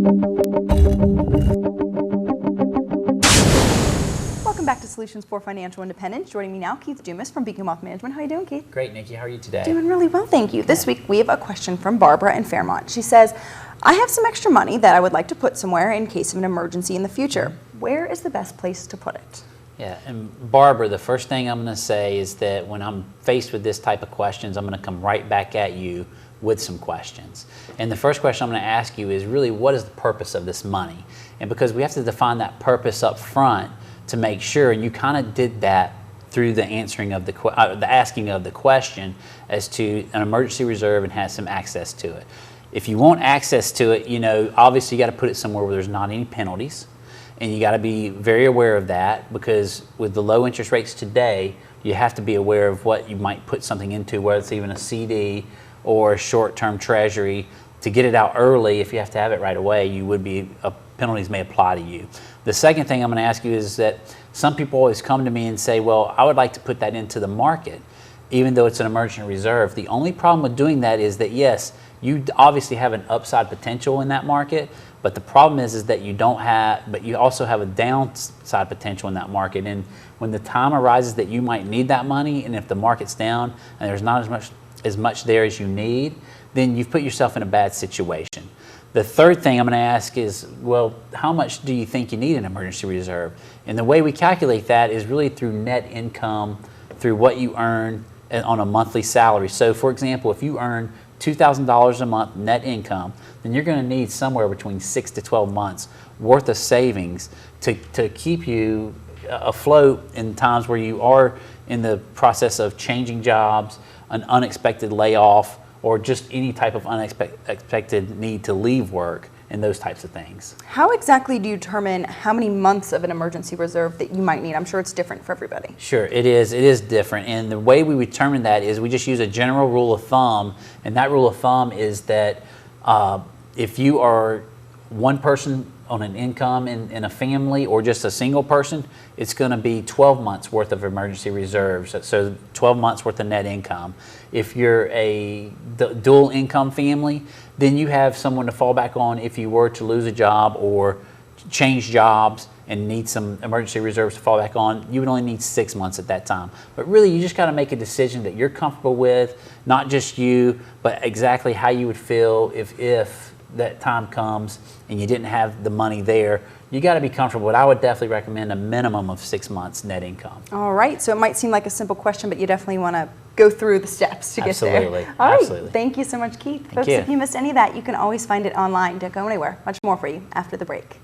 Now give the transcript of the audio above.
Welcome back to Solutions for Financial Independence. Joining me now, Keith Dumas from Beacon Wealth Management. How are you doing, Keith? Great, Nikki. How are you today? Doing really well, thank you. This week we have a question from Barbara in Fairmont. She says, I have some extra money that I would like to put somewhere in case of an emergency in the future. Where is the best place to put it? Yeah, and Barbara, the first thing I'm going to say is that when I'm faced with this type of questions, I'm going to come right back at you with some questions. And the first question I'm going to ask you is really, what is the purpose of this money? And because we have to define that purpose up front to make sure, and you kind of did that through the answering of the asking of the question as to an emergency reserve and has some access to it. If you want access to it, you know, obviously you got to put it somewhere where there's not any penalties, and you got to be very aware of that, because with the low interest rates today, you have to be aware of what you might put something into, whether it's even a CD or a short-term treasury. To get it out early, if you have to have it right away, you would be penalties may apply to you. The second thing I'm going to ask you is that some people always come to me and say, well, I would like to put that into the market, even though it's an emergency reserve. The only problem with doing that is that, yes, you obviously have an upside potential in that market, but the problem is that you don't have, but you also have a downside potential in that market. And when the time arises that you might need that money, and if the market's down and there's not as much there as you need, then you've put yourself in a bad situation. The third thing I'm going to ask is, well, how much do you think you need an emergency reserve? And the way we calculate that is really through net income, through what you earn on a monthly salary. So, for example, if you earn $2,000 a month net income, then you're going to need somewhere between 6 to 12 months worth of savings to keep you afloat in times where you are in the process of changing jobs, an unexpected layoff, or just any type of unexpected need to leave work, and those types of things. How exactly do you determine how many months of an emergency reserve that you might need? I'm sure it's different for everybody. Sure, it is different. And the way we determine that is we just use a general rule of thumb, and that rule of thumb is that if you are one person on an income in a family, or just a single person, it's going to be 12 months worth of emergency reserves, so 12 months worth of net income. If you're a dual income family, then you have someone to fall back on if you were to lose a job or change jobs and need some emergency reserves to fall back on. You would only need 6 months at that time. But really, you just got to make a decision that you're comfortable with, not just you, but exactly how you would feel if that time comes and you didn't have the money there. You got to be comfortable, but I would definitely recommend a minimum of 6 months net income. All right, so it might seem like a simple question, but you definitely want to go through the steps to get there. Absolutely. All right, Absolutely. Thank you so much, Keith. Thank Folks, you. if you missed any of that, you can always find it online. Don't go anywhere. Much more for you after the break.